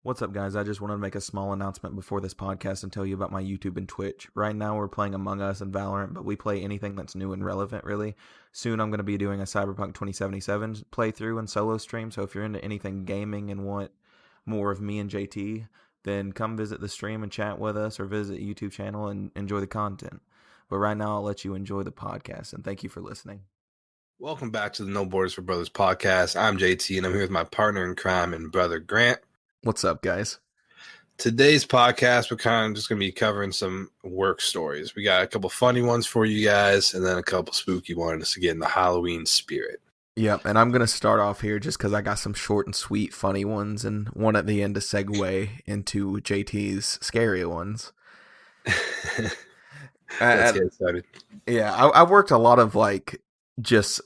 What's up, guys? I just wanted to make a small announcement before this podcast and tell you about my YouTube and Twitch. Right now, we're playing Among Us and Valorant, but we play anything that's new and relevant, really. Soon, I'm going to be doing a Cyberpunk 2077 playthrough and solo stream, so if you're into anything gaming and want more of me and JT, then come visit the stream and chat with us or visit the YouTube channel and enjoy the content. But right now, I'll let you enjoy the podcast, and thank you for listening. Welcome back to the No Borders for Brothers podcast. I'm JT, and I'm here with my partner in crime and brother Grant. What's up, guys? Today's podcast, we're kind of just going to be covering some work stories. We got a couple funny ones for you guys, and then a couple spooky ones to get in the Halloween spirit. Yep, and I'm going to start off here just because I got some short and sweet funny ones and one at the end to segue into JT's scary ones. Let's get started. Yeah, I worked a lot of just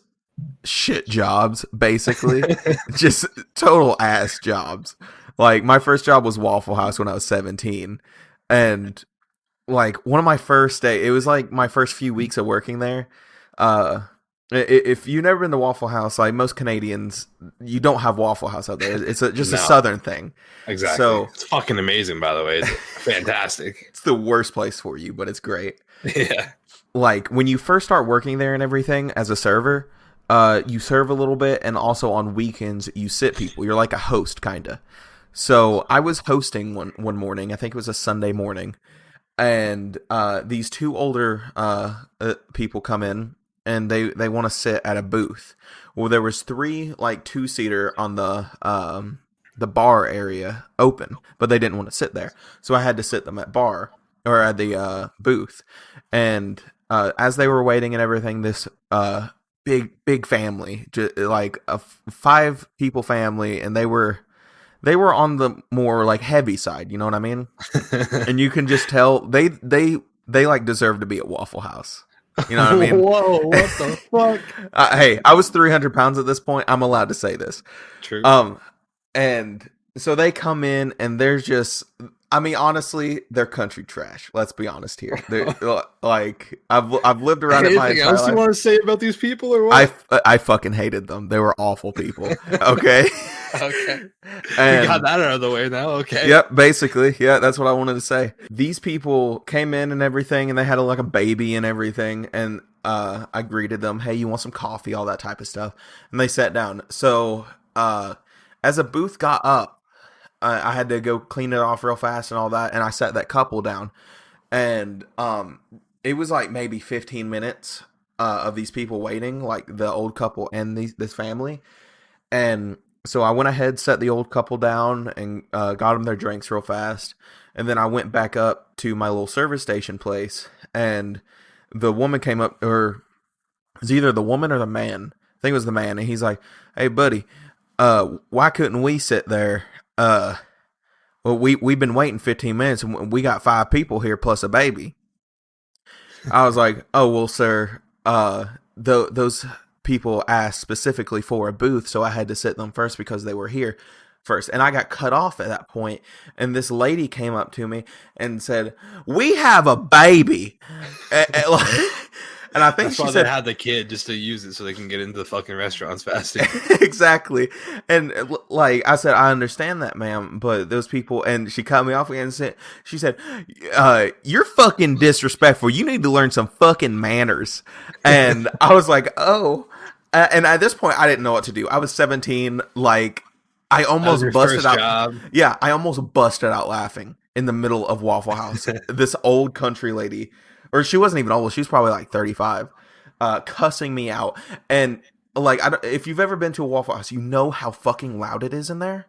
shit jobs, basically. Just total ass jobs. Like, my first job was Waffle House when I was 17. And, one of my first it was, my first few weeks of working there. If you've never been to Waffle House, like, most Canadians, you don't have Waffle House out there. It's just a southern thing. Exactly. So, it's fucking amazing, by the way. It's fantastic. It's the worst place for you, but it's great. Yeah. Like, when you first start working there and everything as a server, you serve a little bit, and also on weekends, you sit people. You're like a host, kind of. So I was hosting one morning. I think it was a Sunday morning, and these two older people come in, and they want to sit at a booth. Well, there was three two-seater on the bar area open, but they didn't want to sit there, so I had to sit them at the booth. And as they were waiting and everything, this big family, like a 5-people family, and they were on the more heavy side, you know what I mean? And you can just tell they deserve to be at Waffle House. You know what I mean? Whoa, what the fuck? Hey, I was 300 pounds at this point. I'm allowed to say this. True. And so they come in, and they're just, I mean, honestly, they're country trash. Let's be honest here. They're I've lived around it my entire life. Anything else you want to say about these people, or what? I fucking hated them. They were awful people. Okay. Okay. And we got that out of the way now. Okay. Yep. Basically, yeah. That's what I wanted to say. These people came in and everything, and they had a baby and everything, and I greeted them. Hey, you want some coffee? All that type of stuff. And they sat down. So as a booth got up, I had to go clean it off real fast and all that, and I sat that couple down, and it was maybe 15 minutes of these people waiting, the old couple and this family. And so I went ahead, set the old couple down, and got them their drinks real fast, and then I went back up to my little service station place, and the woman came up, or it was either the woman or the man. I think it was the man, and he's like, "Hey, buddy, why couldn't we sit there? Well, we've been waiting 15 minutes, and we got 5 people here plus a baby." I was like, "Oh, well, sir, those people asked specifically for a booth, so I had to sit them first because they were here first." And I got cut off at that point, and this lady came up to me and said, "We have a baby." And I think that's she why said they had the kid just to use it so they can get into the fucking restaurants faster. Exactly. And I said, "I understand that, ma'am, but those people," and she cut me off again and she said, "You're fucking disrespectful. You need to learn some fucking manners." And I was like, "Oh." And at this point, I didn't know what to do. I was 17. I almost busted out. Job. Yeah, I almost busted out laughing in the middle of Waffle House. This old country lady, or she wasn't even old. She was probably 35, cussing me out. And if you've ever been to a Waffle House, you know how fucking loud it is in there.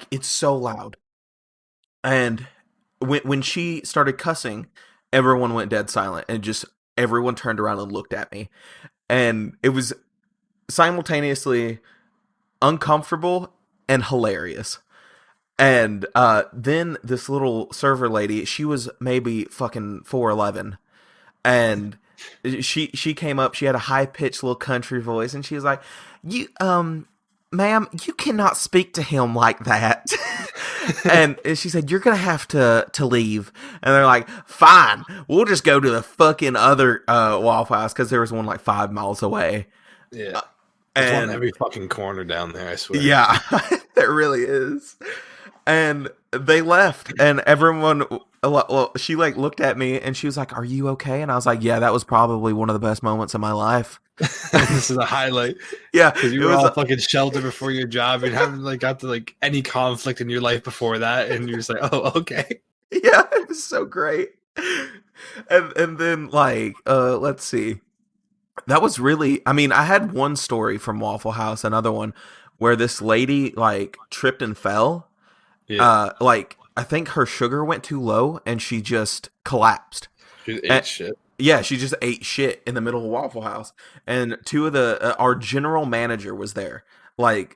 It's so loud. And when she started cussing, everyone went dead silent, and just everyone turned around and looked at me. And it was simultaneously uncomfortable and hilarious. And then this little server lady, she was maybe fucking 4'11", and she came up. She had a high pitched little country voice, and she was like, "You ma'am, you cannot speak to him like that." And she said, "You're gonna have to leave." And they're like, "Fine, we'll just go to the fucking other Waffle House," because there was one 5 miles away. Yeah. There's one every fucking corner down there, I swear. Yeah, there really is. And they left, and everyone, well, she like looked at me and she was like, "Are you okay?" And I was like, "Yeah, that was probably one of the best moments of my life." This is a highlight Yeah, because you it were was. all fucking sheltered before your job. You haven't like got to like any conflict in your life before that, and you're just like, oh, okay. Yeah, it was so great. And then like let's see. That was really, I mean, I had one story from Waffle House, another one where this lady like tripped and fell. Yeah, Like I think her sugar went too low and she just collapsed. you ate And, shit. yeah, she just ate shit in the middle of Waffle House. And two of the our general manager was there. Like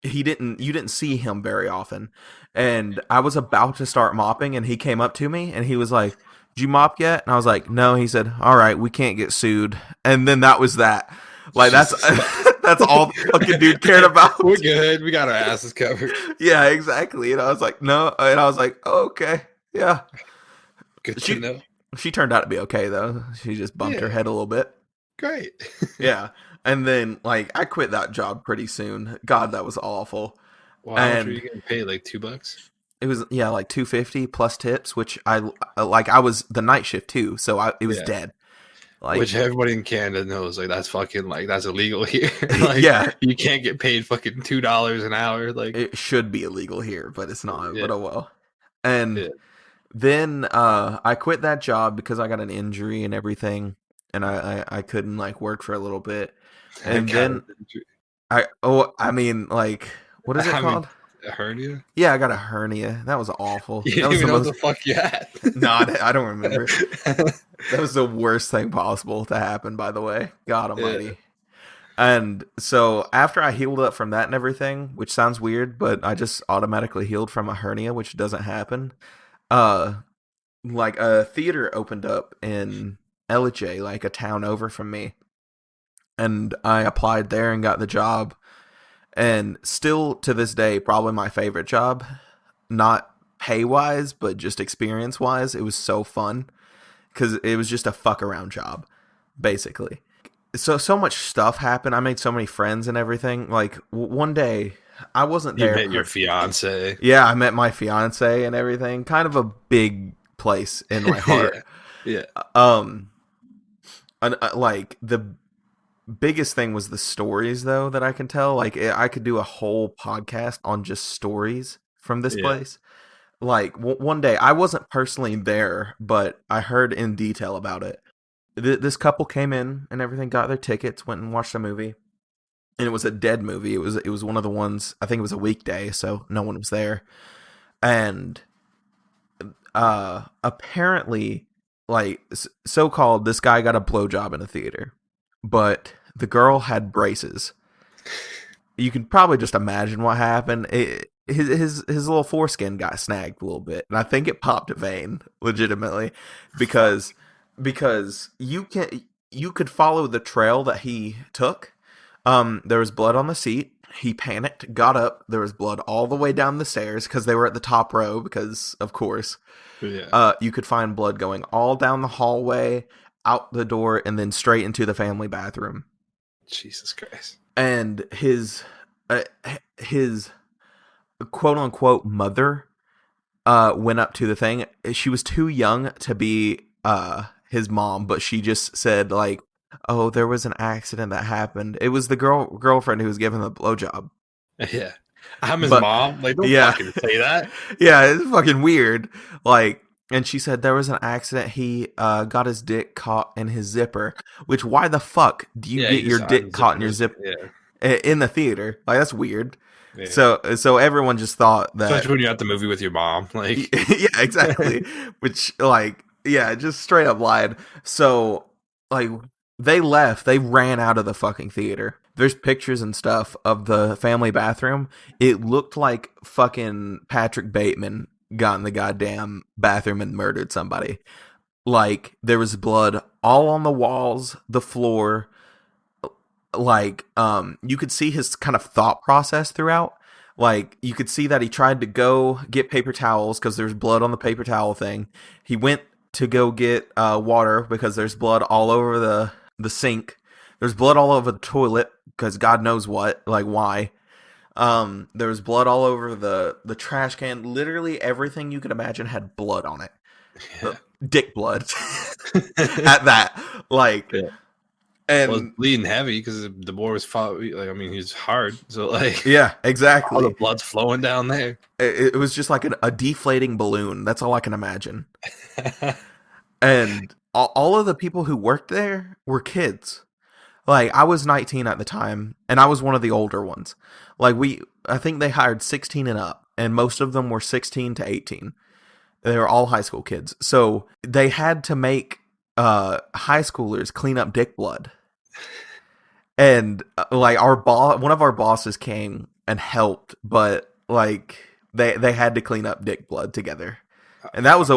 you didn't see him very often. And I was about to start mopping and he came up to me and he was like, "Did you mop yet?" And I was like, "No." He said, "All right, we can't get sued." And then that was that. Like that's Jesus. that's all the fucking dude cared about. We're good. We got our asses covered. Yeah, exactly. And I was like, "No." And I was like, "Oh, okay. Yeah." Good to She know. she turned out to be okay though. She just bumped her Yeah. head a little bit. Great. Yeah. And then like I quit that job pretty soon. God, that was awful. Well, how much were And you getting paid? Like $2? it was yeah, like 250 plus tips, which I was the night shift too, so it was Yeah. dead. Like Which everybody in Canada knows, like that's fucking like that's illegal here. Like, yeah, you can't get paid fucking $2 an hour. Like, it should be illegal here, but it's not. yeah, But oh well. And yeah. then I quit that job because I got an injury and everything, and I couldn't like work for a little bit. And then I mean like what is it called? A hernia? Yeah, I got a hernia. That was awful. You That didn't was even the know most. what the fuck you had. No, I don't remember. That was the worst thing possible to happen, by the way. God almighty. Yeah. And so after I healed up from that and everything, which sounds weird, but I just automatically healed from a hernia, which doesn't happen. Uh like a theater opened up in Ellijay, like a town over from me. And I applied there and got the job. And still to this day, probably my favorite job. Not pay wise, but just experience wise. It was so fun because it was just a fuck around job, basically. So much stuff happened. I made so many friends and everything. Like one day, I wasn't You there. met your fiance. Yeah, I met my fiance and everything. Kind of a big place in my heart. Yeah. Like the biggest thing was the stories though that I can tell. Like I could do a whole podcast on just stories from this Yeah. place. Like one day I wasn't personally there, but I heard in detail about it. This couple came in and everything, got their tickets, went and watched a movie, and it was a dead movie. It was one of the ones, I think it was a weekday, so no one was there. And apparently, like so called, this guy got a blowjob in a theater, but the girl had braces. You can probably just imagine what happened. His little foreskin got snagged a little bit, and I think it popped a vein legitimately because you could follow the trail that he took. There was blood on the seat. He panicked, got up. There was blood all the way down the stairs because they were at the top row. Because of course, Yeah. you could find blood going all down the hallway, out the door, and then straight into the family bathroom. Jesus Christ. And his quote unquote mother went up to the thing. She was too young to be his mom, but she just said like, "Oh, there was an accident that happened. It was the girlfriend who was giving the blowjob." Yeah. I'm his But- mom. Like, don't yeah. fucking say that. Yeah, it's fucking weird. Like, and she said there was an accident. He got his dick caught in his zipper. Which why the fuck do you Yeah, get you your just dick unzip caught in your it. zip Yeah. in the theater? Like that's weird. Yeah. So everyone just thought that. Especially when you're at the movie with your mom. Like, Yeah, exactly. Which like yeah, just straight up lied. So like they left. They ran out of the fucking theater. There's pictures and stuff of the family bathroom. It looked like fucking Patrick Bateman got in the goddamn bathroom and murdered somebody. Like there was blood all on the walls, the floor. Like you could see his kind of thought process throughout. Like you could see that he tried to go get paper towels because there's blood on the paper towel thing. He went to go get water because there's blood all over the sink. There's blood all over the toilet because God knows what, like why. There was blood all over the trash can. Literally everything you could imagine had blood on it. Yeah. Dick blood. At that, like, Yeah. and Well, it's bleeding heavy because the boy was like, I mean, he's hard, so like, yeah, all exactly. the blood's flowing down there. It was just like a deflating balloon. That's all I can imagine. And all of the people who worked there were kids. Like, I was 19 at the time, and I was one of the older ones. Like, I think they hired 16 and up, and most of them were 16 to 18. They were all high school kids. So they had to make high schoolers clean up dick blood. And like one of our bosses came and helped, but like they had to clean up dick blood together. And that was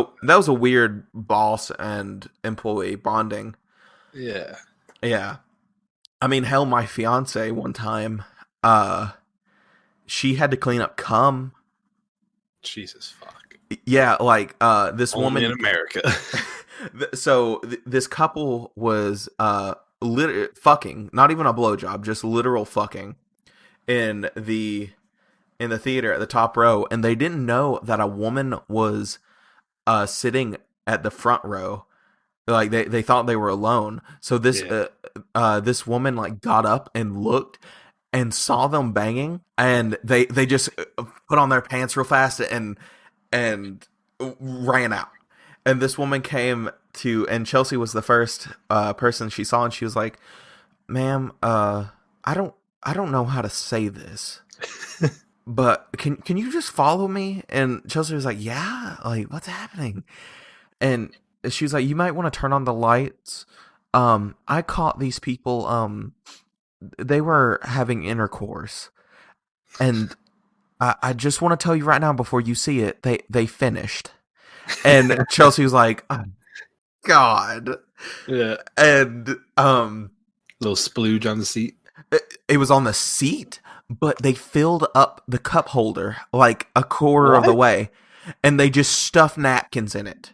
a weird boss and employee bonding. Yeah. Yeah. I mean, hell, my fiance one time, she had to clean up cum. Jesus fuck. Yeah, like this Only woman in America. So this couple was fucking, not even a blowjob, just literal fucking in the theater at the top row, and they didn't know that a woman was sitting at the front row. Like they thought they were alone. So this this woman like got up and looked and saw them banging, and they just put on their pants real fast and ran out. And this woman came and Chelsea was the first person she saw, and she was like, "Ma'am, I don't know how to say this, but can you just follow me?" And Chelsea was like, "Yeah, like what's happening?" And she was like, "You might want to turn on the lights. I caught these people. They were having intercourse, and I just want to tell you right now before you see it, they finished." And Chelsea was like, "Oh, God." Yeah. And Little splooge on the seat. it was on the seat, but they filled up the cup holder like a quarter of the way, and they just stuffed napkins in it.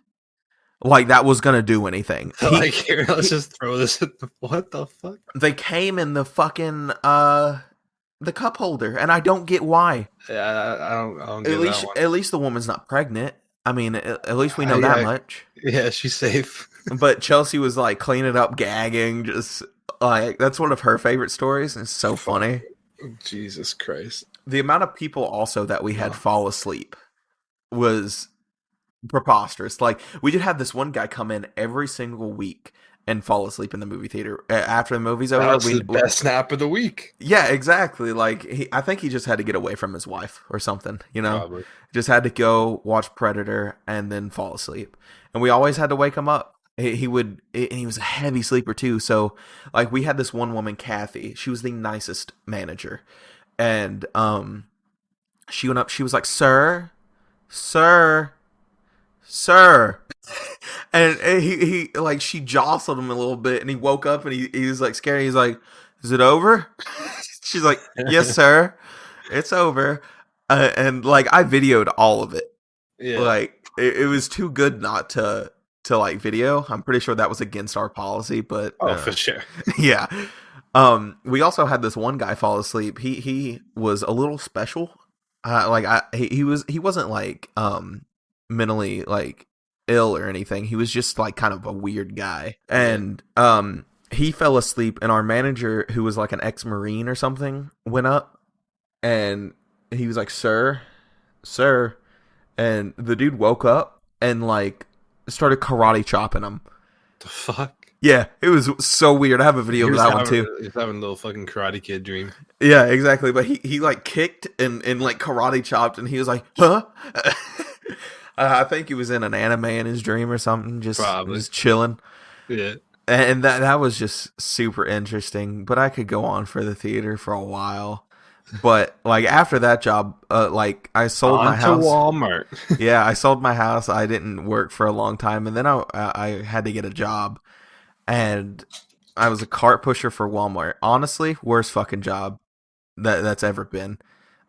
Like that was gonna do anything. Like, here, let's just throw this at what the fuck? They came in the fucking the cup holder, and I don't get why. Yeah, I don't get that one. At least the woman's not pregnant. I mean, at least we know that much. Yeah, she's safe. But Chelsea was like cleaning up, gagging, just like that's one of her favorite stories. And it's so funny. Jesus Christ. The amount of people also that we had fall asleep was preposterous. Like we did have this one guy come in every single week and fall asleep in the movie theater after the movie's over. That's the best nap of the week. Yeah, exactly. Like I think he just had to get away from his wife or something. You know, Probably. Just had to go watch Predator and then fall asleep. And we always had to wake him up. He would, and he was a heavy sleeper too. So like we had this one woman, Kathy. She was the nicest manager, and she went up. She was like, "Sir, sir." And he like she jostled him a little bit, and he woke up and he was like scared. He's like, "Is it over?" She's like, "Yes, sir, it's over." And like I videoed all of it. Yeah. Like it was too good not to like video. I'm pretty sure that was against our policy, but for sure. Yeah. We also had this one guy fall asleep. He was a little special. He wasn't like mentally like ill or anything. He was just like kind of a weird guy. And he fell asleep, and our manager, who was like an ex-Marine or something, went up and he was like, sir. And the dude woke up and like started karate chopping him. The fuck? Yeah, it was so weird. I have a video of that one too. He's having a little fucking Karate Kid dream. Yeah, exactly. But he like kicked and like karate chopped, and he was like, huh? I think he was in an anime in his dream or something, just chilling. Yeah. And that was just super interesting. But I could go on for the theater for a while. But like after that job, like I sold my house to Walmart. Yeah, I sold my house. I didn't work for a long time, and then I had to get a job, and I was a cart pusher for Walmart. Honestly, worst fucking job that's ever been.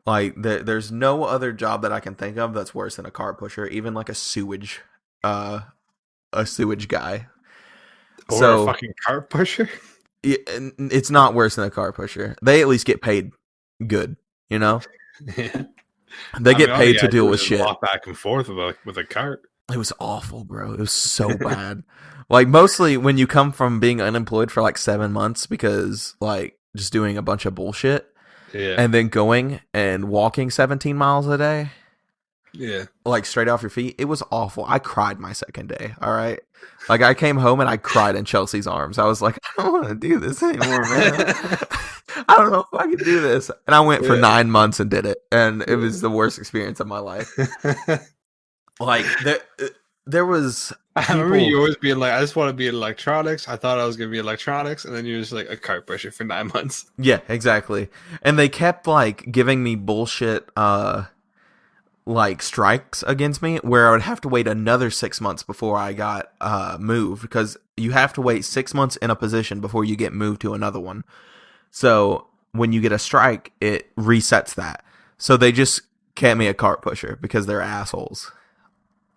Like there's no other job that I can think of that's worse than a cart pusher, even like a sewage guy. Or a fucking cart pusher? It's not worse than a cart pusher. They at least get paid good. You know, Yeah. they I mean, get all you paid to gotta deal do with is shit. walk back and forth with a cart. It was awful, bro. It was so bad. Like mostly when you come from being unemployed for like 7 months because like just doing a bunch of bullshit Yeah, and then going and walking 17 miles a day, yeah. like straight off your feet, it was awful. I cried my second day. All right. Like I came home and I cried in Chelsea's arms. I was like, I don't want to do this anymore, man. I don't know if I can do this. And I went for Yeah. 9 months and did it. And it was the worst experience of my life. Like there was I remember people. you always being like, I just want to be in electronics. I thought I was going to be electronics. And then you were just like a cart pusher for 9 months. Yeah, exactly. And they kept like giving me bullshit like strikes against me where I would have to wait another 6 months before I got moved because you have to wait 6 months in a position before you get moved to another one. So when you get a strike, it resets that. So they just kept me a cart pusher because they're assholes.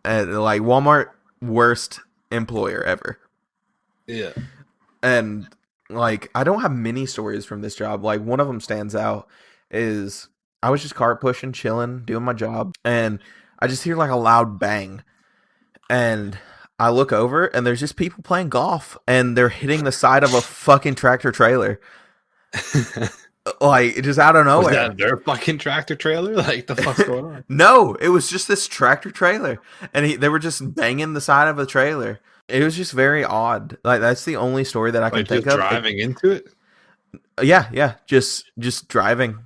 And like Walmart, worst employer ever. Yeah. And like I don't have many stories from this job. Like one of them stands out is I was just cart pushing, chilling, doing my job, and I just hear like a loud bang. And I look over and there's just people playing golf and they're hitting the side of a fucking tractor trailer. Like just out of Was nowhere. that their fucking tractor trailer? Like, the fuck's going on? No, it was just this tractor trailer. And they were just banging the side of a trailer. It was just very odd. Like that's the only story that I can Like, think just of. driving into it? Yeah. Just driving.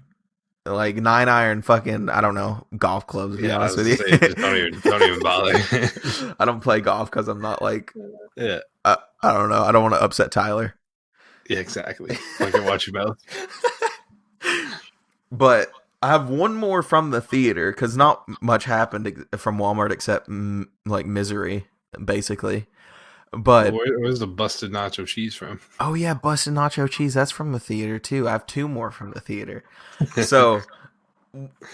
Like 9-iron fucking, I don't know, golf clubs, to be Yeah, I honest was with gonna you. say, just don't even bother. I don't play golf because I'm not like, Yeah. I don't know. I don't want to upset Tyler. Yeah, exactly. Fucking watch your mouth. But I have one more from the theater because not much happened from Walmart except like misery, basically. But Where's the busted nacho cheese from? oh yeah, busted nacho cheese. That's from the theater too. I have two more from the theater. So,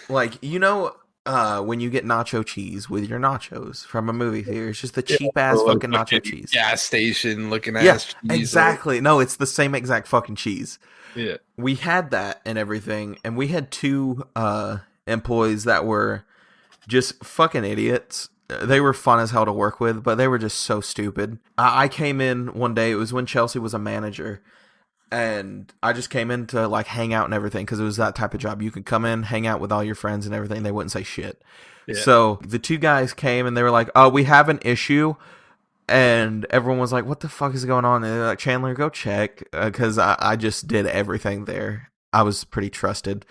like when you get nacho cheese with your nachos from a movie theater, it's just the cheap ass Or fucking nacho cheese. Gas station looking Yeah, ass cheese. exactly. No, it's the same exact fucking cheese. Yeah. We had that and everything, and we had two employees that were just fucking idiots. They were fun as hell to work with, but they were just so stupid. I came in one day, it was when Chelsea was a manager, and I just came in to like hang out and everything because it was that type of job. You could come in, hang out with all your friends and everything. They wouldn't say shit. Yeah. So the two guys came and they were like, "Oh, we have an issue." And everyone was like, "What the fuck is going on?" And they're like, "Chandler, go check," because I just did everything there. I was pretty trusted.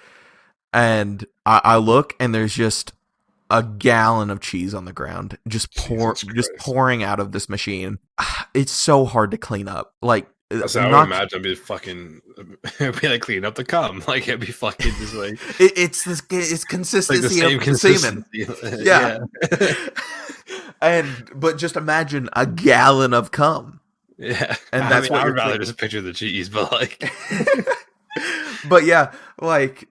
And I look, and there's just a gallon of cheese on the ground, just pouring out of this machine. It's so hard to clean up. Like, So I would imagine it'd be like cleaning up the cum. Like, it'd be fucking just like it's like consistency the same of consistency. semen. Yeah. But just imagine a gallon of cum. Yeah. And that's what I you're would rather cleaning. just picture the cheese, but like But yeah, like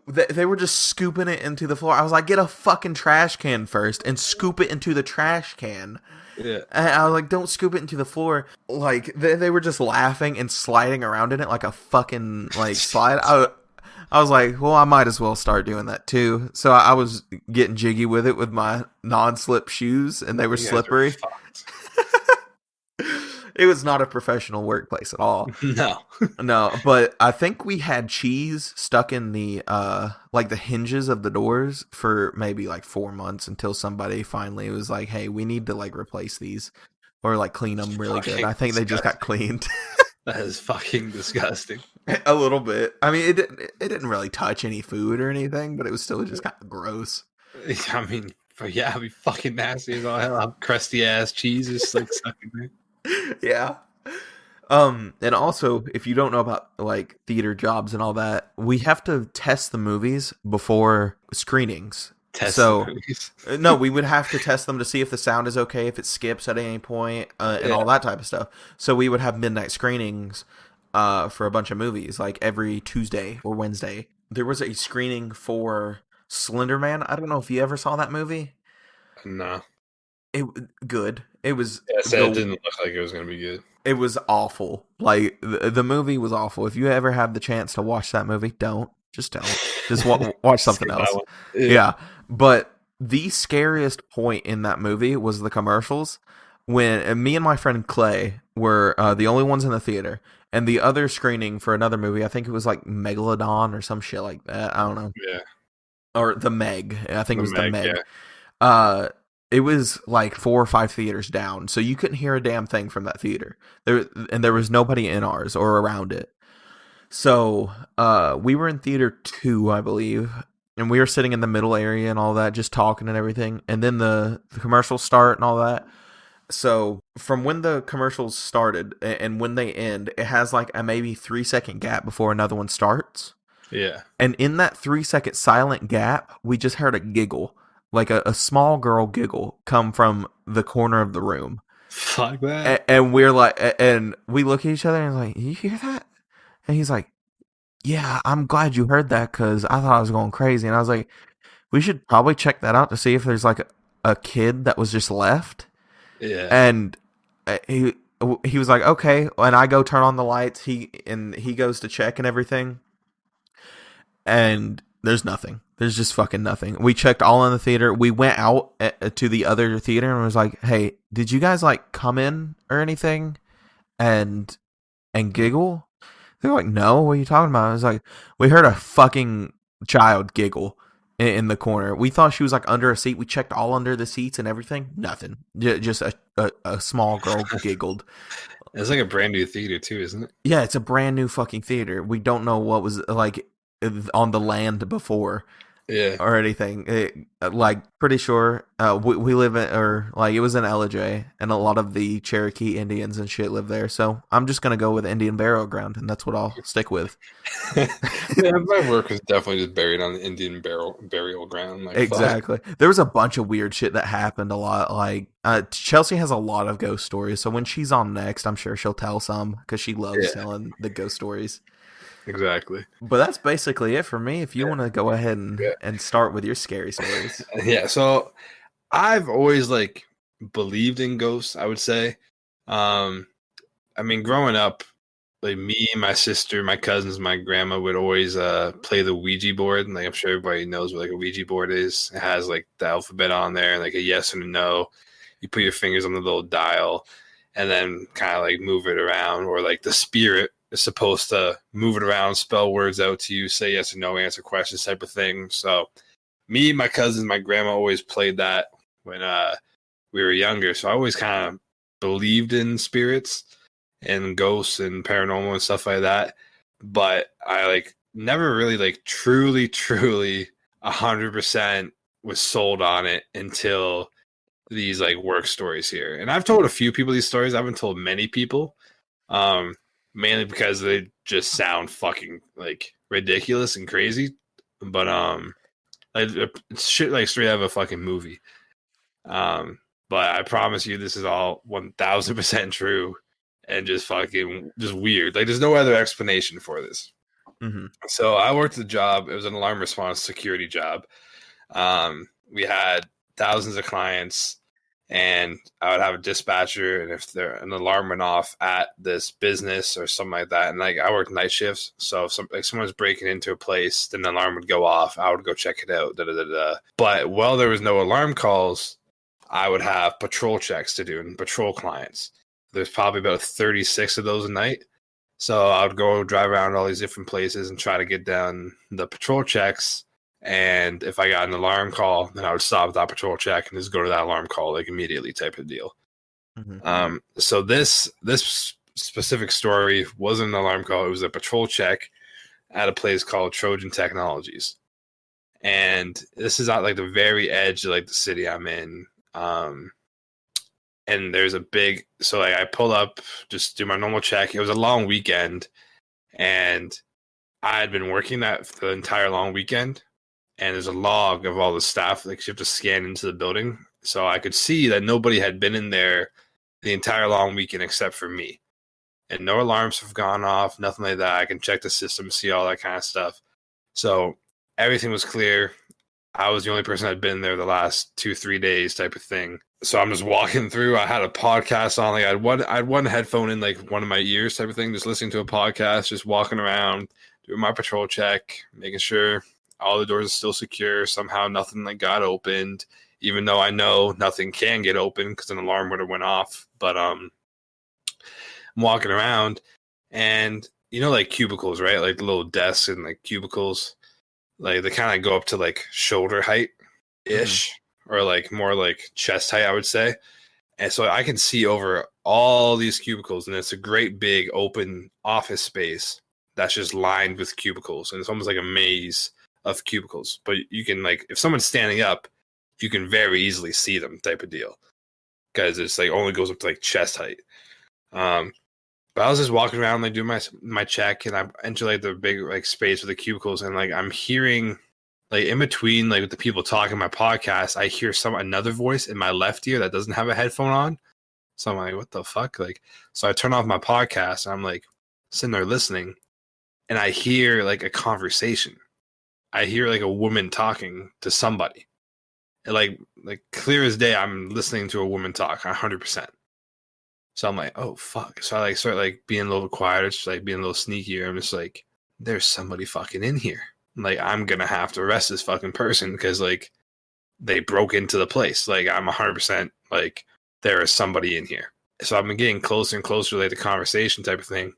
they were just scooping it into the floor. I was like, get a fucking trash can first and scoop it into the trash can. yeah. And I was like, don't scoop it into the floor. Like they were just laughing and sliding around in it like a fucking like slide. I was like, well, I might as well start doing that too. So I was getting jiggy with it with my non-slip shoes, and they were You guys are slippery. fucked. It was not a professional workplace at all. No. No, but I think we had cheese stuck in the like the hinges of the doors for maybe like 4 months until somebody finally was like, "Hey, we need to like replace these or like clean them really good." I think they just got cleaned That is fucking disgusting. a little bit. I mean, it didn't really touch any food or anything, but it was still just kind of gross. I mean, but yeah, it'd be fucking nasty as all hell. Have crusty ass cheese just like stuck in there. Yeah. And also, if you don't know about like theater jobs and all that, we have to test the movies before screenings. Test So the movies. no, we would have to test them to see if the sound is okay, if it skips at any point, and all that type of stuff. So we would have midnight screenings for a bunch of movies, like every Tuesday or Wednesday. There was a screening for Slender Man. I don't know if you ever saw that movie. No. It good. It was. Yeah, I said it didn't look like it was gonna be good. It was awful. Like the movie was awful. If you ever have the chance to watch that movie, don't. Just don't. Just watch something Skip that else. one. Yeah. But the scariest point in that movie was the commercials when me and my friend Clay were the only ones in the theater, and the other screening for another movie, I think it was like Megalodon or some shit like that. I don't know. Yeah. Or The Meg. I think The it was The Meg, Meg. yeah. It was like 4 or 5 theaters down, so you couldn't hear a damn thing from that theater. There was nobody in ours or around it. So we were in theater 2, I believe, and we were sitting in the middle area and all that, just talking and everything. And then the commercials start and all that. So from when the commercials started and when they end, it has like a maybe 3-second gap before another one starts. Yeah. And in that 3-second silent gap, we just heard a giggle, like a small girl giggle, come from the corner of the room. Fuck that. And we're like, and we look at each other and like, you hear that? And he's like, yeah, I'm glad you heard that because I thought I was going crazy. And I was like, we should probably check that out to see if there's like a kid that was just left. Yeah. And he was like, okay. And I go turn on the lights. He goes to check and everything. And there's nothing. There's just fucking nothing. We checked all in the theater. We went out to the other theater and was like, hey, did you guys like come in or anything and giggle? They're like, no, what are you talking about? I was like, we heard a fucking child giggle in the corner. We thought she was like under a seat. We checked all under the seats and everything. Nothing. Just a small girl giggled. It's like a brand new theater too, isn't it? Yeah, it's a brand new fucking theater. We don't know what was like on the land before. Yeah. Or anything. Like, pretty sure we live in, or like, it was in LJ, and a lot of the Cherokee Indians and shit live there. So I'm just going to go with Indian burial ground, and that's what I'll stick with. Yeah, my work was definitely just buried on the Indian burial ground. Like, Exactly. fuck. There was a bunch of weird shit that happened a lot. Like, Chelsea has a lot of ghost stories. So when she's on next, I'm sure she'll tell some because she loves telling the ghost stories. Exactly. But that's basically it for me. If you want to go ahead and start with your scary stories. Yeah, so I've always like believed in ghosts, I would say. I mean, growing up, like me, my sister, my cousins, my grandma would always play the Ouija board. Like, I'm sure everybody knows what like a Ouija board is. It has like the alphabet on there, like a yes and a no. You put your fingers on the little dial and then kind of like move it around, or like the spirit is supposed to move it around, spell words out to you, say yes or no, answer questions type of thing. So me, my cousins, my grandma always played that when we were younger. So I always kind of believed in spirits and ghosts and paranormal and stuff like that. But I like never really like truly 100% was sold on it until these like work stories here. And I've told a few people these stories. I haven't told many people. Mainly because they just sound fucking like ridiculous and crazy, but like it's shit like straight out of a fucking movie. But I promise you, this is all 1000% true and just fucking just weird. Like, there's no other explanation for this. Mm-hmm. So I worked a job. It was an alarm response security job. We had thousands of clients. And I would have a dispatcher, and if an alarm went off at this business or something like that, and like I worked night shifts, so if someone was breaking into a place, then the alarm would go off. I would go check it out. But while there was no alarm calls, I would have patrol checks to do and patrol clients. There's probably about 36 of those a night. So I would go drive around all these different places and try to get down the patrol checks. And if I got an alarm call, then I would stop that patrol check and just go to that alarm call like immediately, type of deal. Mm-hmm. So this specific story wasn't an alarm call; it was a patrol check at a place called Trojan Technologies, and this is at like the very edge of like the city I'm in. And there's a big, so like I pull up, just do my normal check. It was a long weekend, and I had been working that for the entire long weekend. And there's a log of all the staff. Like, you have to scan into the building. So I could see that nobody had been in there the entire long weekend except for me. And no alarms have gone off, nothing like that. I can check the system, see all that kind of stuff. So everything was clear. I was the only person that had been there the last 2-3 days, type of thing. So I'm just walking through. I had a podcast on. Like, I had one headphone in like one of my ears, type of thing, just listening to a podcast, just walking around, doing my patrol check, making sure all the doors are still secure. Somehow nothing like got opened, even though I know nothing can get open because an alarm would have went off. But I'm walking around, and like cubicles, right? Like the little desks and like cubicles, like they kind of go up to like shoulder height ish, or like more like chest height, I would say. And so I can see over all these cubicles, and it's a great big open office space that's just lined with cubicles, and it's almost like a maze of cubicles. But you can, like, if someone's standing up, you can very easily see them, type of deal, because it's like only goes up to like chest height. But I was just walking around, like doing my check, and I enter like the big like space with the cubicles, and like I'm hearing, like in between like with the people talking my podcast, I hear another voice in my left ear that doesn't have a headphone on. So I'm like, what the fuck? Like, so I turn off my podcast, and I'm like sitting there listening, and I hear like a conversation. I hear like a woman talking to somebody. And like clear as day, I'm listening to a woman talk 100%. So I'm like, oh fuck. So I like start like being a little quieter, just like being a little sneakier. I'm just like, there's somebody fucking in here. Like, I'm gonna have to arrest this fucking person because like they broke into the place. Like, I'm 100% like there is somebody in here. So I've been getting closer and closer to like the conversation type of thing.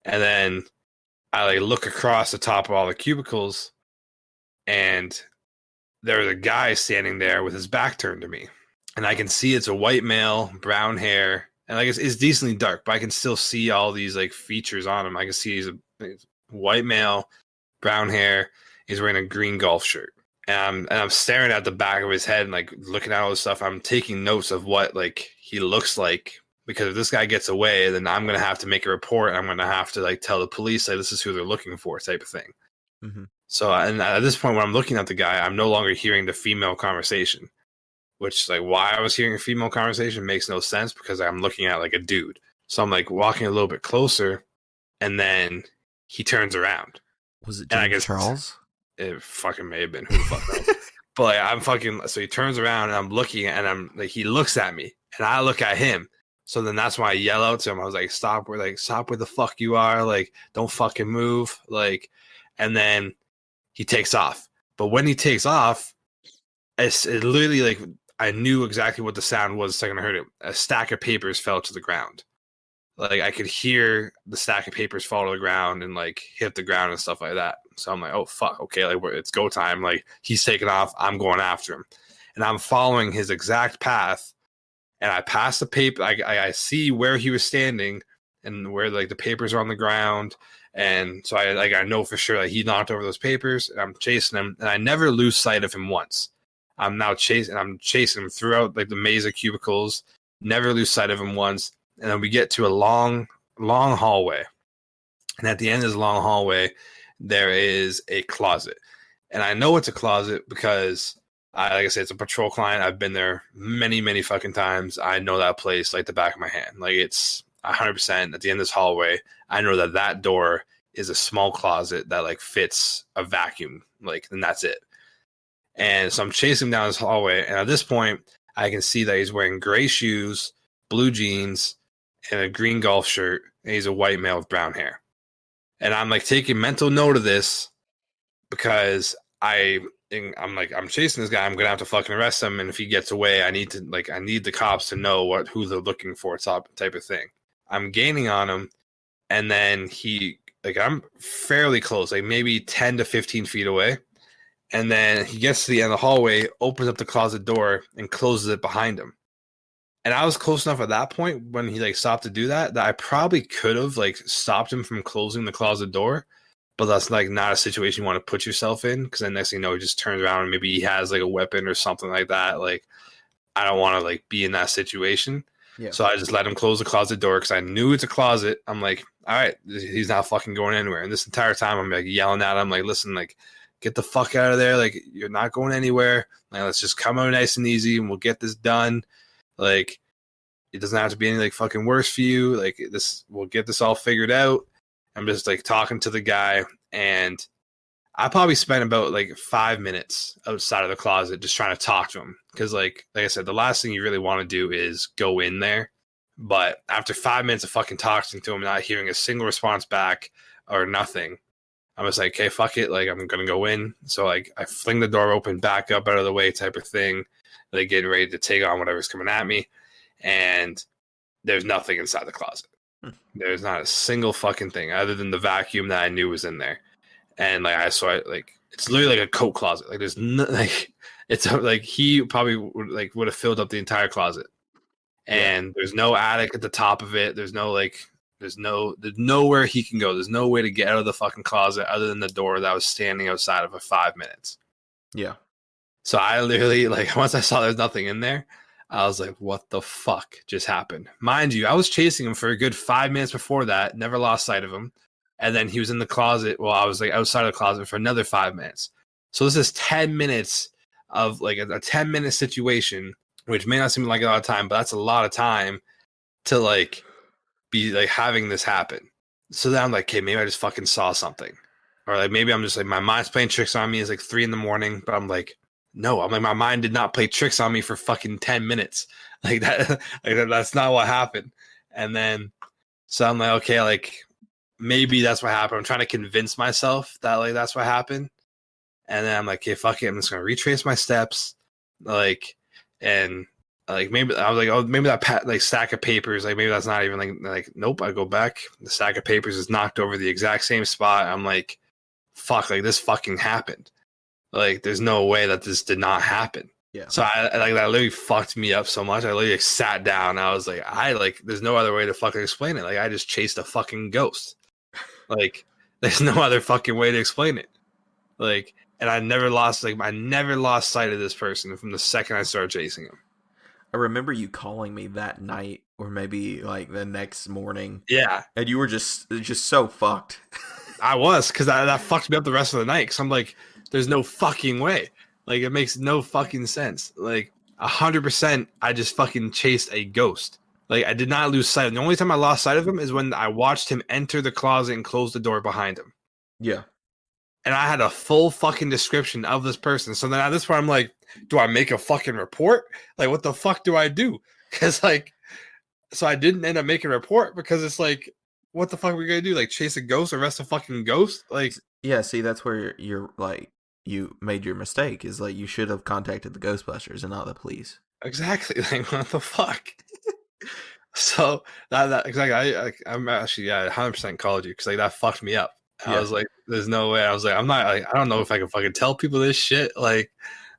And then I like look across the top of all the cubicles, and there's a guy standing there with his back turned to me. And I can see it's a white male, brown hair, and like it's decently dark, but I can still see all these like features on him. I can see he's a white male, brown hair. He's wearing a green golf shirt. And I'm staring at the back of his head and like looking at all this stuff. I'm taking notes of what like he looks like, because if this guy gets away, then I'm gonna have to make a report. I'm gonna have to like tell the police like this is who they're looking for, type of thing. Mm-hmm. So, and at this point, when I'm looking at the guy, I'm no longer hearing the female conversation, which like why I was hearing a female conversation makes no sense because I'm looking at like a dude. So I'm like walking a little bit closer, and then he turns around. Was it James Charles? It fucking may have been. Who the fuck knows? But like, I'm fucking. So he turns around, and I'm looking, and I'm like, he looks at me, and I look at him. So then that's why I yell out to him. I was like, stop where the fuck you are. Like, don't fucking move. Like, and then he takes off. But when he takes off, it literally, like, I knew exactly what the sound was the second I heard it. A stack of papers fell to the ground. Like, I could hear the stack of papers fall to the ground and, like, hit the ground and stuff like that. So I'm like, oh, fuck, okay, like, it's go time. Like, he's taking off. I'm going after him. And I'm following his exact path. And I pass the paper. I see where he was standing and where, like, the papers are on the ground. And so I know for sure that he knocked over those papers. And I'm chasing him. And I never lose sight of him once. I'm chasing him throughout, like, the maze of cubicles. Never lose sight of him once. And then we get to a long, long hallway. And at the end of this long hallway, there is a closet. And I know it's a closet because, like I said, it's a patrol client. I've been there many, many fucking times. I know that place like the back of my hand. Like, it's 100% at the end of this hallway. I know that door is a small closet that like fits a vacuum. Like, and that's it. And so I'm chasing him down this hallway. And at this point, I can see that he's wearing gray shoes, blue jeans, and a green golf shirt, and he's a white male with brown hair. And I'm like taking mental note of this because I'm chasing this guy. I'm gonna have to fucking arrest him, and if he gets away, I need the cops to know who they're looking for, type of thing. I'm gaining on him, and then I'm fairly close, like maybe 10 to 15 feet away. And then he gets to the end of the hallway, opens up the closet door, and closes it behind him. And I was close enough at that point when he like stopped to do that I probably could have like stopped him from closing the closet door, but that's like not a situation you want to put yourself in, because then next thing you know, he just turns around and maybe he has like a weapon or something like that. Like, I don't want to like be in that situation. Yeah. So I just let him close the closet door because I knew it's a closet. I'm like, all right, he's not fucking going anywhere. And this entire time I'm like yelling at him, like, listen, like, get the fuck out of there. Like, you're not going anywhere. Like, let's just come out nice and easy and we'll get this done. Like, it doesn't have to be any like fucking worse for you. Like, we'll get this all figured out. I'm just like talking to the guy, and I probably spent about like 5 minutes outside of the closet just trying to talk to him. Cause like I said, the last thing you really want to do is go in there. But after 5 minutes of fucking talking to him, not hearing a single response back or nothing, I'm just like, okay, fuck it. Like, I'm going to go in. So, like, I fling the door open, back up out of the way type of thing. Like, getting ready to take on whatever's coming at me. And there's nothing inside the closet. There's not a single fucking thing other than the vacuum that I knew was in there. And, like, it's literally like a coat closet. Like, there's no, like, it's like he probably would have filled up the entire closet. And there's no attic at the top of it. There's nowhere he can go. There's no way to get out of the fucking closet other than the door that was standing outside of for 5 minutes. Yeah. So I literally, like, once I saw there's nothing in there, I was like, what the fuck just happened? Mind you, I was chasing him for a good 5 minutes before that, never lost sight of him. And then he was in the closet. Well, I was like outside of the closet for another 5 minutes. So this is 10 minutes of like a 10-minute situation, which may not seem like a lot of time, but that's a lot of time to like be like having this happen. So then I'm like, okay, maybe I just fucking saw something. Or like maybe I'm just like, my mind's playing tricks on me. It's like 3 a.m, but I'm like, no, I'm like, my mind did not play tricks on me for fucking 10 minutes. Like that's not what happened. And then, so I'm like, okay, like maybe that's what happened. I'm trying to convince myself that like that's what happened. And then I'm like, okay, fuck it. I'm just going to retrace my steps. Like, and like maybe I was like, oh, maybe that like stack of papers, like maybe that's not even like nope. I go back, the stack of papers is knocked over the exact same spot. I'm like, fuck, like this fucking happened. Like there's no way that this did not happen. Yeah. So I like that literally fucked me up so much. I literally like, sat down. I was like, there's no other way to fucking explain it. Like I just chased a fucking ghost. Like there's no other fucking way to explain it. Like, and I never lost sight of this person from the second I started chasing him. I remember you calling me that night or maybe like the next morning. Yeah. And you were just so fucked. I was, because that fucked me up the rest of the night. Because I'm like, there's no fucking way. Like, it makes no fucking sense. Like, 100%, I just fucking chased a ghost. Like, I did not lose sight of him. The only time I lost sight of him is when I watched him enter the closet and close the door behind him. Yeah. And I had a full fucking description of this person. So then at this point, I'm like, do I make a fucking report? Like, what the fuck do I do? Because, like, so I didn't end up making a report because it's like, what the fuck are we going to do? Like, chase a ghost, arrest a fucking ghost? Like, yeah, see, that's where you're like, you made your mistake, is like, you should have contacted the Ghostbusters and not the police. Exactly. Like, what the fuck? So, that exactly. I'm actually, 100% called you because, like, that fucked me up. Yeah. I was like, there's no way. I was like, I'm not, like, I don't know if I can fucking tell people this shit. Like,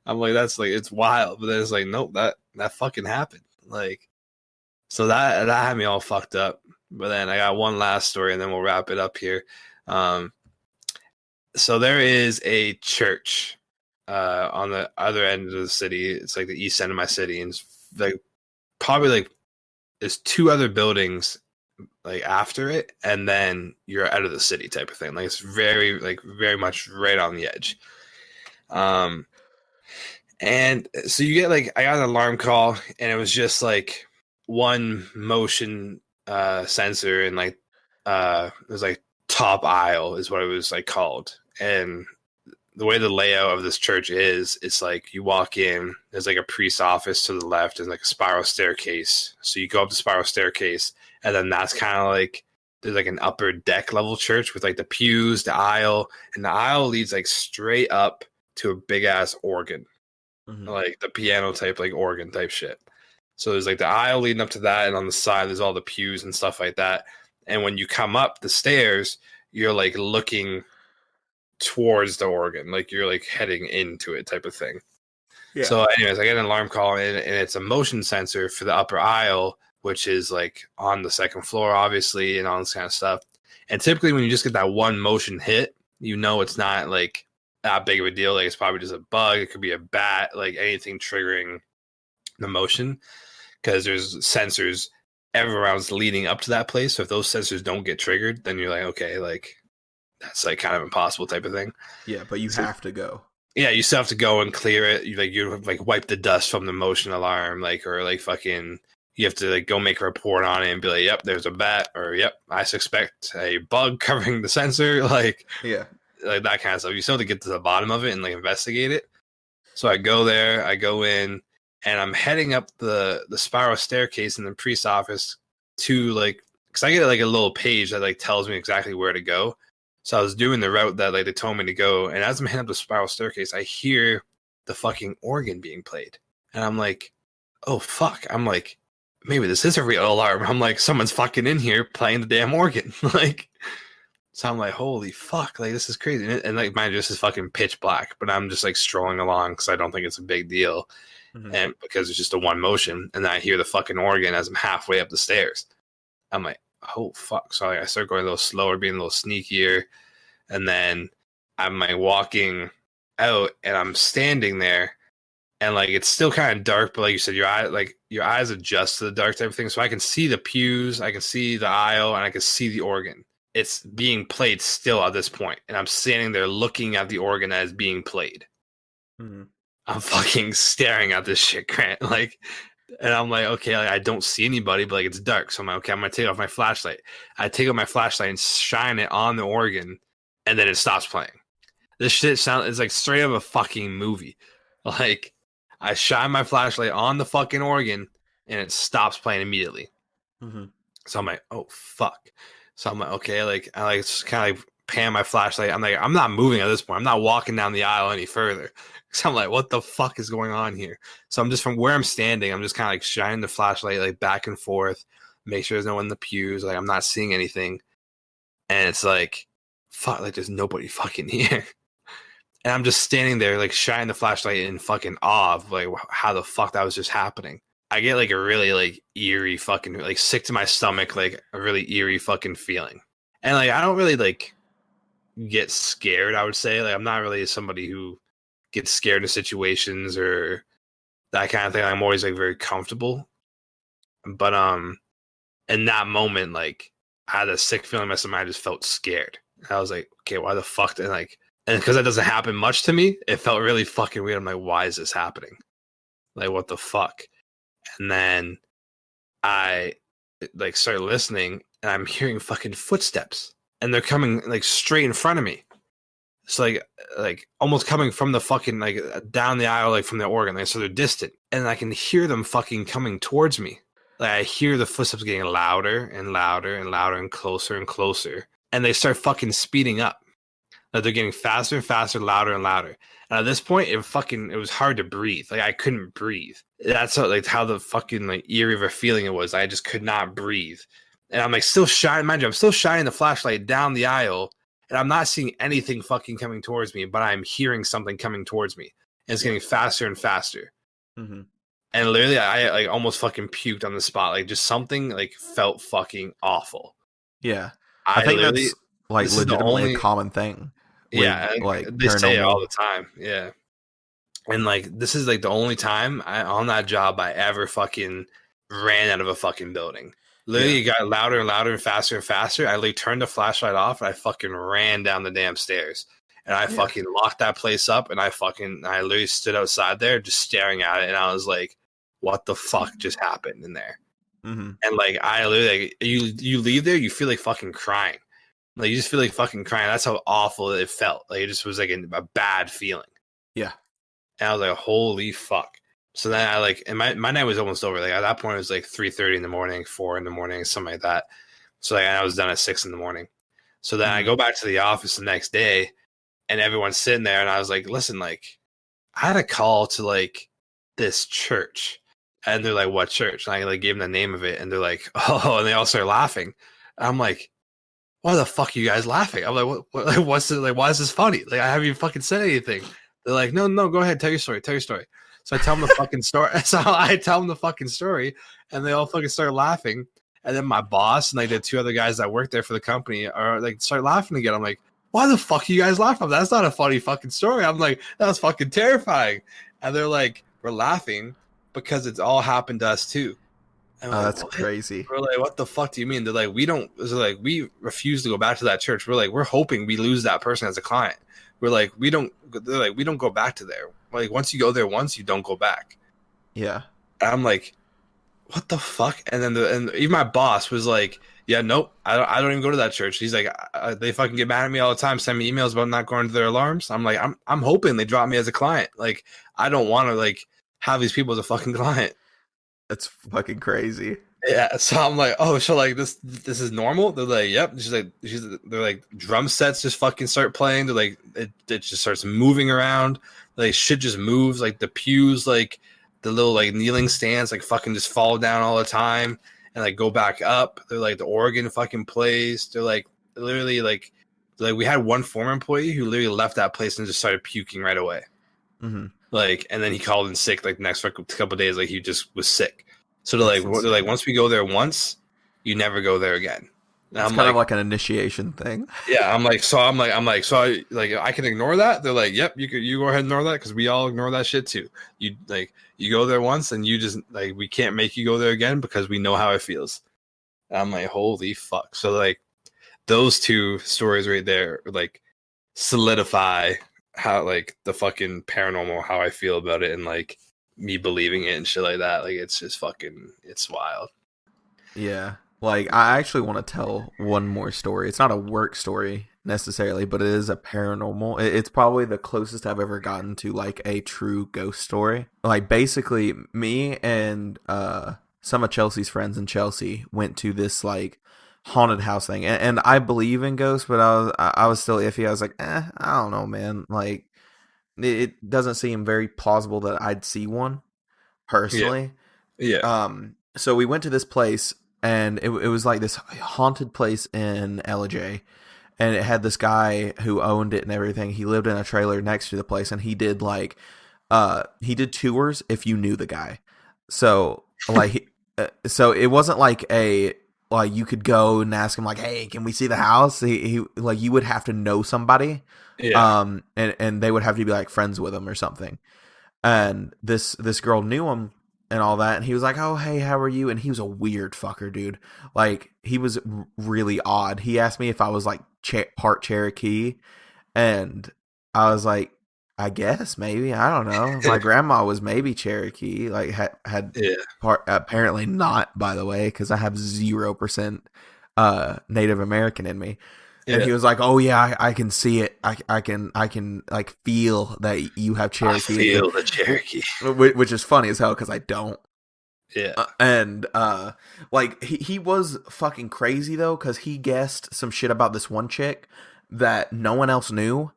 I'm like, that's like, it's wild. But then it's like, nope, that fucking happened. Like, so that had me all fucked up. But then I got one last story and then we'll wrap it up here. So there is a church on the other end of the city. It's like the east end of my city. And it's like, probably like, there's 2 other buildings like after it, and then you're out of the city type of thing. Like it's very much right on the edge. And so you get like, I got an alarm call and it was just like one motion sensor and like it was like top aisle is what it was like called. And the way the layout of this church is, it's like you walk in, there's like a priest's office to the left and like a spiral staircase. So you go up the spiral staircase, and then that's kind of like, there's like an upper deck level church with like the pews, the aisle, and the aisle leads like straight up to a big ass organ, like the piano type, like organ type shit. So there's like the aisle leading up to that, and on the side there's all the pews and stuff like that. And when you come up the stairs, you're like looking towards the organ, like you're like heading into it type of thing. Yeah. So anyways, I get an alarm call and it's a motion sensor for the upper aisle, which is like on the second floor, obviously, and all this kind of stuff. And typically when you just get that one motion hit, you know it's not like that big of a deal. Like it's probably just a bug. It could be a bat, like anything triggering the motion, because there's sensors everywhere else leading up to that place. So if those sensors don't get triggered, then you're like, okay, like that's like kind of impossible type of thing. Yeah, but you have to go. Yeah, you still have to go and clear it. You like wipe the dust from the motion alarm, like, or like fucking, you have to like go make a report on it and be like, yep, there's a bat, or yep, I suspect a bug covering the sensor, like, yeah, like that kind of stuff. You still have to get to the bottom of it and like investigate it. So I go there, I go in, and I'm heading up the spiral staircase in the priest's office to like, because I get like a little page that like tells me exactly where to go. So I was doing the route that like they told me to go, and as I'm heading up the spiral staircase, I hear the fucking organ being played, and I'm like, "Oh fuck!" I'm like, "Maybe this is a real alarm." I'm like, "Someone's fucking in here playing the damn organ." Like, so I'm like, "Holy fuck!" Like this is crazy, and like mind you, this is fucking pitch black, but I'm just like strolling along because I don't think it's a big deal, and because it's just a one motion, and then I hear the fucking organ as I'm halfway up the stairs. I'm like, "Oh fuck!" So I start going a little slower, being a little sneakier. And then I'm like walking out and I'm standing there and like it's still kind of dark, but like you said, your eyes adjust to the dark type of thing. So I can see the pews, I can see the aisle, and I can see the organ. It's being played still at this point, and I'm standing there looking at the organ that is being played. Mm-hmm. I'm fucking staring at this shit, Grant. Like, and I'm like, okay, like, I don't see anybody, but like it's dark. So I'm like, okay, I'm gonna take off my flashlight. I take off my flashlight and shine it on the organ. And then it stops playing. This shit it's like straight up a fucking movie. Like, I shine my flashlight on the fucking organ, and it stops playing immediately. Mm-hmm. So I'm like, oh fuck. So I'm like, okay, like I like kind of like pan my flashlight. I'm like, I'm not moving at this point. I'm not walking down the aisle any further. So I'm like, what the fuck is going on here? So I'm just from where I'm standing. I'm just kind of like shining the flashlight like back and forth, make sure there's no one in the pews. Like I'm not seeing anything, and it's like, fuck, like there's nobody fucking here. And I'm just standing there like shining the flashlight in fucking awe of like how the fuck that was just happening. I get like a really like eerie fucking like sick to my stomach, like a really eerie fucking feeling. And like I don't really like get scared, I would say. Like I'm not really somebody who gets scared in situations or that kind of thing. I'm always like very comfortable. But in that moment, like I had a sick feeling in my stomach. I just felt scared. I was like, okay, why the fuck? And like, and because that doesn't happen much to me, it felt really fucking weird. I'm like, why is this happening? Like, what the fuck? And then I like started listening, and I'm hearing fucking footsteps, and they're coming like straight in front of me. It's like almost coming from the fucking like down the aisle, like from the organ. Like, so they're distant, and I can hear them fucking coming towards me. Like I hear the footsteps getting louder and louder and louder and closer. And they start fucking speeding up. Like they're getting faster and faster, louder and louder. And at this point, it was hard to breathe. Like I couldn't breathe. That's how the fucking like eerie of a feeling it was. I just could not breathe. And I'm like still shining, mind you, I'm still shining the flashlight down the aisle, and I'm not seeing anything fucking coming towards me, but I'm hearing something coming towards me. And it's getting faster and faster. Mm-hmm. And literally, I like almost fucking puked on the spot. Like just something like felt fucking awful. Yeah. I think that's like legitimately a common thing. Yeah, like they say it all the time. Yeah, and like this is like the only time on that job I ever fucking ran out of a fucking building. Literally, it got louder and louder and faster and faster. I like turned the flashlight off and I fucking ran down the damn stairs. And I fucking locked that place up, and I literally stood outside there just staring at it, and I was like, what the fuck just happened in there? Mm-hmm. And like I literally like, you leave there, you feel like fucking crying. Like you just feel like fucking crying. That's how awful it felt. Like it just was like a bad feeling. Yeah. And I was like, holy fuck. So then I like, and my night was almost over. Like at that point it was like 3:30 in the morning, 4 in the morning, something like that. So like I was done at 6 in the morning. So then I go back to the office the next day, and everyone's sitting there, and I was like, listen, like I had a call to like this church. And they're like, what church? And I like gave them the name of it, and they're like, oh, and they all start laughing. I'm like, why the fuck are you guys laughing? I'm like, what what's it like? Why is this funny? Like, I haven't even fucking said anything. They're like, no, go ahead, tell your story. So I tell them the fucking story. So I tell them the fucking story, and they all fucking start laughing. And then my boss and like the two other guys that work there for the company are like start laughing again. I'm like, why the fuck are you guys laughing? That's not a funny fucking story. I'm like, that was fucking terrifying. And they're like, we're laughing because it's all happened to us too. Oh, like, that's crazy. We're like, what the fuck do you mean? They're like, we refuse to go back to that church. We're like, we're hoping we lose that person as a client. We're like, we don't go back to there. Like, once you go there once, you don't go back. Yeah. And I'm like, what the fuck? And then and even my boss was like, yeah, nope, I don't even go to that church. He's like, they fucking get mad at me all the time, send me emails about not going to their alarms. I'm like, I'm hoping they drop me as a client. Like, I don't want to like have these people as a fucking client. That's fucking crazy. Yeah, so I'm like, oh, so like this is normal? They're like, yep. They're like, drum sets just fucking start playing. They're like, it just starts moving around. Like shit just moves. Like the pews, like the little like kneeling stands, like fucking just fall down all the time and like go back up. They're like the organ fucking plays. They're like literally like we had one former employee who literally left that place and just started puking right away. Mm-hmm. Like, and then he called in sick like the next couple of days. Like he just was sick. So That's they're like, insane. once we go there once, you never go there again. And It's I'm kind of like, like an initiation thing. yeah, I can ignore that. They're like, yep, you go ahead and ignore that because we all ignore that shit too. You like, you go there once and you just like, we can't make you go there again because we know how it feels. And I'm like, holy fuck. So like, those two stories right there, like, solidify how like the fucking paranormal, how I feel about it, and like me believing it and shit like that. Like it's just fucking, it's wild. Yeah. Like, I actually want to tell one more story. It's not a work story necessarily, but it is a paranormal. It's probably the closest I've ever gotten to like a true ghost story. Like, basically, me and some of Chelsea's friends in Chelsea went to this like haunted house thing, and I believe in ghosts, but I was still iffy. I was like, I don't know, man. Like, it doesn't seem very plausible that I'd see one Yeah, personally. yeah, So we went to this place, and it was like this haunted place in LJ, and it had this guy who owned it and everything. He lived in a trailer next to the place, and he did tours if you knew the guy. So like, so it wasn't like a like you could go and ask him like, hey, can we see the house? He like you would have to know somebody, yeah, and they would have to be like friends with him or something. And this girl knew him and all that, and he was like, oh, hey, how are you? And he was a weird fucker, dude. Like, he was really odd. He asked me if I was like part Cherokee, and I was like, I guess maybe, I don't know. My grandma was maybe Cherokee, like had yeah, part, apparently not, by the way, because I have 0% Native American in me. And yeah. he was like, "Oh yeah, I can see it. I can like feel that you have I Cherokee," feel the Cherokee. which is funny as hell because I don't. Yeah, And like he was fucking crazy though, because he guessed some shit about this one chick that no one else knew,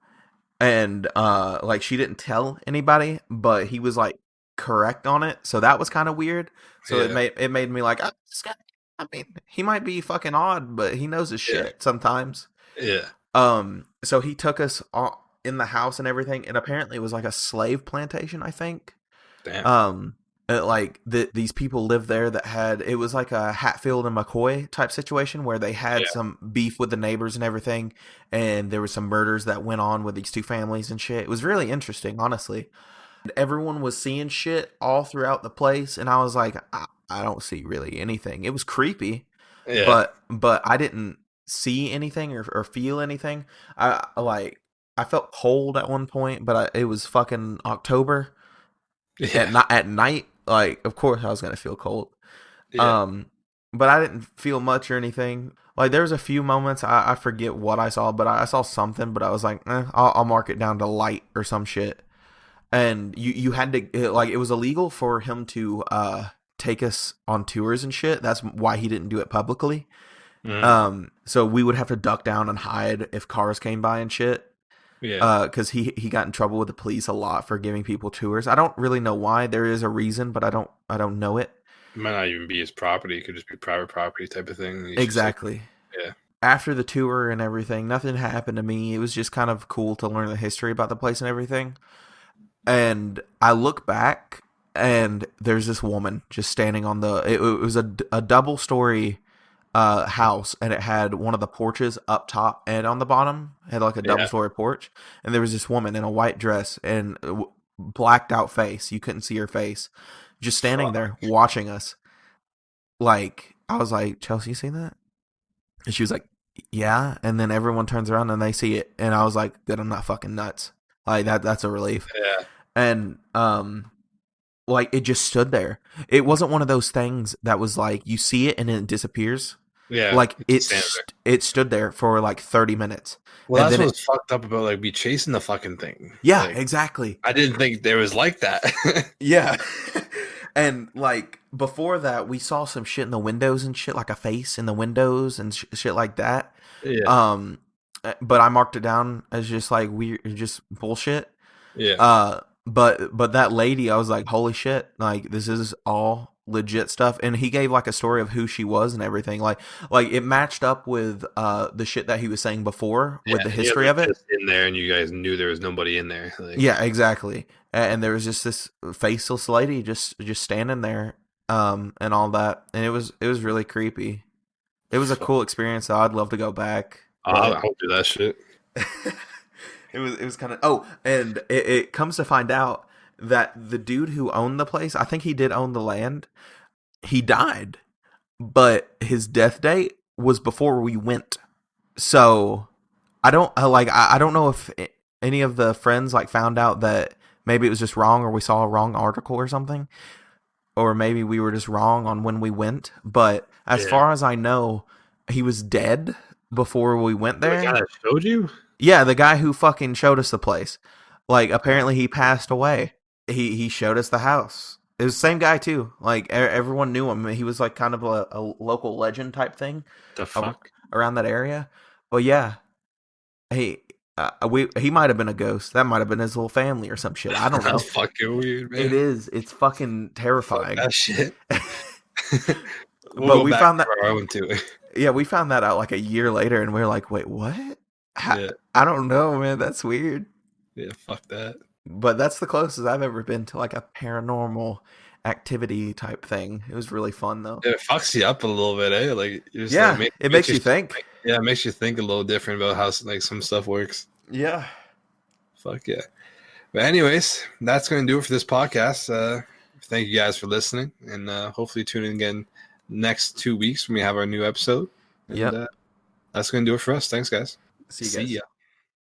and like she didn't tell anybody, but he was like correct on it, so that was kind of weird. So yeah, it made me like, this guy, I mean, he might be fucking odd, but he knows his yeah, shit sometimes. yeah. So he took us in the house and everything, and apparently it was like a slave plantation, I think. Damn. Um, like these people lived there that had, it was like a Hatfield and McCoy type situation where they had Yeah, some beef with the neighbors and everything, and there was some murders that went on with these two families and shit. It was really interesting, honestly. Everyone was seeing shit all throughout the place, and I was like, I don't see really anything. It was creepy, yeah, but I didn't see anything or feel anything. I felt cold at one point, but it was fucking October yeah, at night. Like, of course I was gonna feel cold. yeah. Um, but I didn't feel much or anything. Like, there's a few moments I forget what I saw, but I saw something. But I was like, I'll mark it down to light or some shit. And you had to, like, it was illegal for him to take us on tours and shit. That's why he didn't do it publicly. Mm, So we would have to duck down and hide if cars came by and shit. yeah. Because he got in trouble with the police a lot for giving people tours. I don't really know why. There is a reason, but I don't know it. It might not even be his property. It could just be private property type of thing. He's just like, Exactly. yeah, After the tour and everything, nothing happened to me. It was just kind of cool to learn the history about the place and everything. And I look back, and there's this woman just standing on it was a double story house, and it had one of the porches up top and on the bottom. It had like a double yeah. story porch, and there was this woman in a white dress and blacked out face. You couldn't see her face, just standing Fuck. there watching us. Like, I was like, Chelsea, you seen that? And she was like, yeah. And then everyone turns around and they see it, and I was like, good, I'm not fucking nuts. Like, that's a relief. Yeah, And like, it just stood there. It wasn't one of those things that was like you see it and then it disappears. yeah. Like, Just stand there. it stood there for like 30 minutes. Well, And that's then what's fucked up about like be chasing the fucking thing. yeah, Like, exactly. I didn't think there was like that. Yeah. And like before that, we saw some shit in the windows and shit, like a face in the windows and shit like that. Yeah. But I marked it down as just like weird, just bullshit. Yeah. But that lady, I was like, holy shit, like this is all legit stuff. And he gave like a story of who she was and everything. Like it matched up with the shit that he was saying before with the history of it. Just in there, and you guys knew there was nobody in there. Like, Yeah, exactly. And there was just this faceless lady just standing there, and all that, and it was really creepy. It was a cool experience. Though. I'd love to go back. I'll do that shit. It was kind of and it comes to find out that the dude who owned the place, I think he did own the land. He died, but his death date was before we went. So I don't know if any of the friends like found out that maybe it was just wrong or we saw a wrong article or something, or maybe we were just wrong on when we went. But as far as I know, he was dead before we went there. The guy that showed you? Yeah, the guy who fucking showed us the place. Like, apparently he passed away. He showed us the house. It was the same guy, too. Like, everyone knew him. He was, like, kind of a local legend type thing. The fuck? Around that area. But, yeah. He might have been a ghost. That might have been his little family or some shit. I don't know. That's fucking weird, man. It is. It's fucking terrifying. Fuck that shit. But we found that... Yeah, we found that out, like, a year later, and we were like, wait, what? I don't know, man. That's weird. Yeah, fuck that. But that's the closest I've ever been to like a paranormal activity type thing. It was really fun though. It fucks you up a little bit, eh? Like, it makes you think. Yeah, it makes you think a little different about how like some stuff works. Yeah. Fuck yeah. But anyways, that's going to do it for this podcast. Thank you guys for listening, and hopefully tune in again next 2 weeks when we have our new episode. Yeah. That's going to do it for us. Thanks, guys. See you guys. See ya.